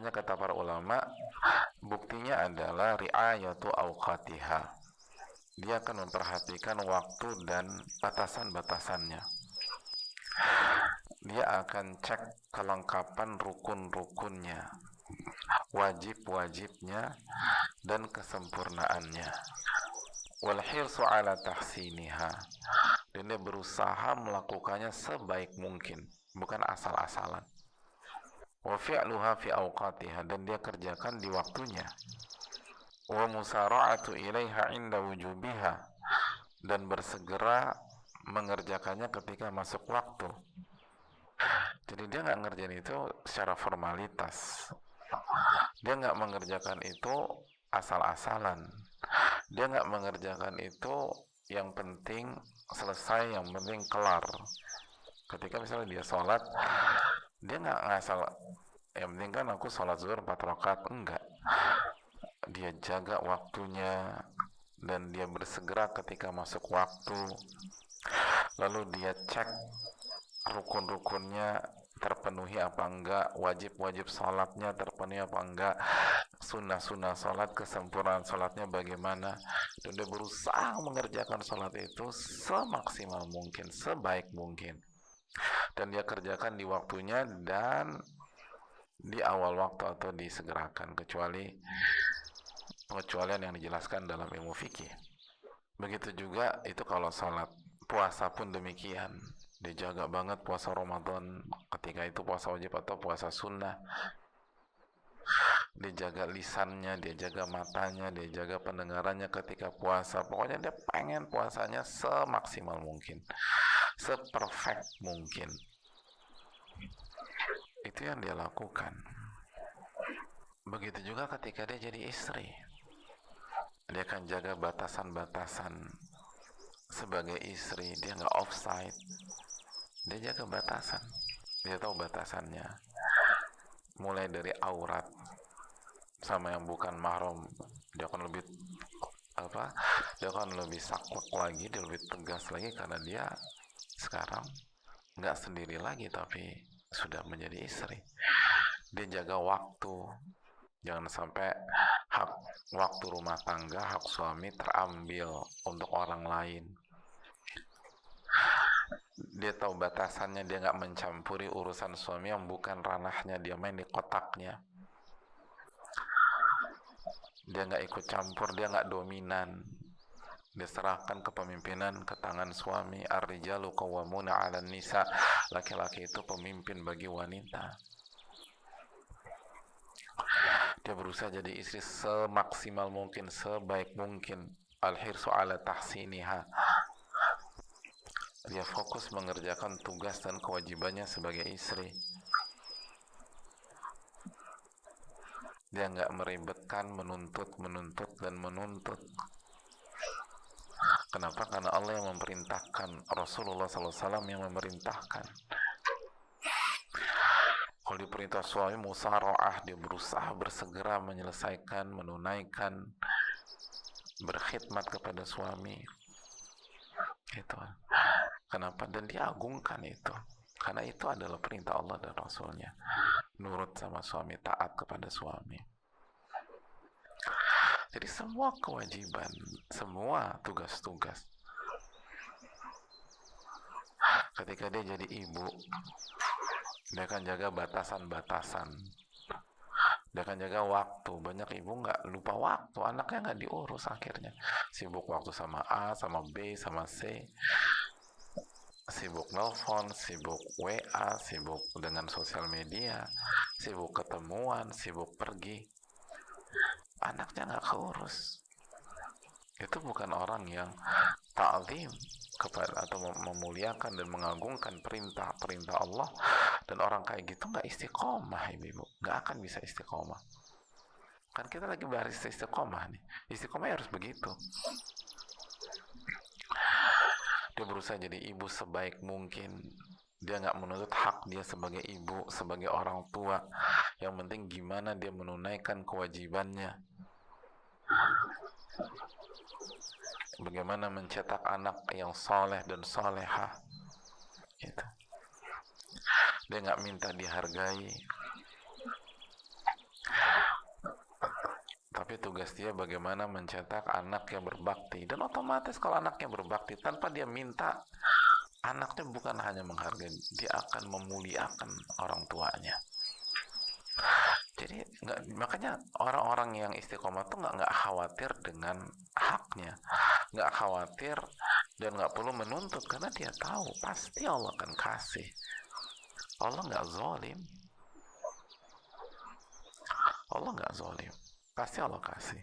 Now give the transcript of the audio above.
Makanya kata para ulama, buktinya adalah ri'ayatu awqatiha. Dia akan memperhatikan waktu dan batasan-batasannya. Dia akan cek kelengkapan rukun-rukunnya, wajib-wajibnya, dan kesempurnaannya. Wal hirsu ala tahsiniha, dan dia berusaha melakukannya sebaik mungkin, bukan asal-asalan. Wa fi'luha fi awqatiha, dan dia kerjakan di waktunya. Wa musara'atu ilaiha inda wujubiha, dan bersegera mengerjakannya ketika masuk waktu. Jadi dia nggak ngerjain itu secara formalitas, dia nggak mengerjakan itu asal-asalan, dia nggak mengerjakan itu yang penting selesai, yang penting kelar. Ketika misalnya dia sholat, dia nggak ngasal yang penting kan aku sholat zuhur 4 rakaat, enggak. Dia jaga waktunya dan dia bersegera ketika masuk waktu, lalu dia cek rukun-rukunnya terpenuhi apa enggak, wajib-wajib sholatnya terpenuhi apa enggak, sunnah-sunnah sholat, kesempurnaan sholatnya bagaimana, dan dia berusaha mengerjakan sholat itu semaksimal mungkin, sebaik mungkin, dan dia kerjakan di waktunya dan di awal waktu atau disegerakan, kecuali pengecualian yang dijelaskan dalam ilmu fikih. Begitu juga itu kalau sholat. Puasa pun demikian, dijaga banget puasa Ramadan ketika itu puasa wajib atau puasa sunnah. Dia jaga lisannya, dia jaga matanya, dia jaga pendengarannya ketika puasa. Pokoknya dia pengen puasanya semaksimal mungkin, seperfect mungkin. Itu yang dia lakukan. Begitu juga ketika dia jadi istri, dia akan jaga batasan-batasan. Sebagai istri dia nggak offside, dia jaga batasan, dia tahu batasannya, mulai dari aurat sama yang bukan mahram, dia akan lebih dia akan lebih saklek lagi, dia lebih tegas lagi, karena dia sekarang nggak sendiri lagi tapi sudah menjadi istri. Dia jaga waktu, jangan sampai hak waktu rumah tangga, hak suami terambil untuk orang lain. Dia tahu batasannya, dia nggak mencampuri urusan suami yang bukan ranahnya, dia main di kotaknya. Dia nggak ikut campur, dia nggak dominan. Dia serahkan kepemimpinan ke tangan suami. Ar-rijalu qawwamuna 'alan nisa, laki-laki itu pemimpin bagi wanita. Dia berusaha jadi istri semaksimal mungkin, sebaik mungkin. Al-hirsu ala tahsiniha, dia fokus mengerjakan tugas dan kewajibannya sebagai istri. Dia nggak meribetkan, menuntut dan menuntut. Kenapa? Karena Allah yang memerintahkan, Rasulullah SAW yang memerintahkan. Kalau diperintah suami musara'ah, dia berusaha bersegera menyelesaikan, menunaikan, berkhidmat kepada suami. Itu. Kenapa? Dan dia agungkan itu, karena itu adalah perintah Allah dan Rasulnya. Nurut sama suami, taat kepada suami. Jadi semua kewajiban, semua tugas-tugas, ketika dia jadi ibu, dia akan jaga batasan-batasan, dia akan jaga waktu. Banyak ibu nggak lupa waktu, anaknya nggak diurus, akhirnya sibuk waktu sama A, sama B, sama C, sibuk nelfon, sibuk WA, sibuk dengan sosial media, sibuk ketemuan, sibuk pergi, anaknya nggak keurus. Itu bukan orang yang ta'zim kepada atau memuliakan dan mengagungkan perintah Allah. Dan orang kayak gitu nggak istiqomah, ibu, nggak akan bisa istiqomah. Kan kita lagi bahas istiqomah nih, istiqomah harus begitu. Dia berusaha jadi ibu sebaik mungkin. Dia nggak menuntut hak dia sebagai ibu, sebagai orang tua. Yang penting gimana dia menunaikan kewajibannya. Bagaimana mencetak anak yang soleh dan solehah. Gitu. Dia nggak minta dihargai, Tapi tugas dia bagaimana mencetak anak yang berbakti. Dan otomatis kalau anaknya berbakti tanpa dia minta, anaknya bukan hanya menghargai, dia akan memuliakan orang tuanya. Jadi makanya orang-orang yang istiqomah tuh nggak khawatir dengan haknya, nggak khawatir dan nggak perlu menuntut, karena dia tahu pasti Allah akan kasih. Allah nggak zalim, Allah nggak zalim, pasti Allah kasih.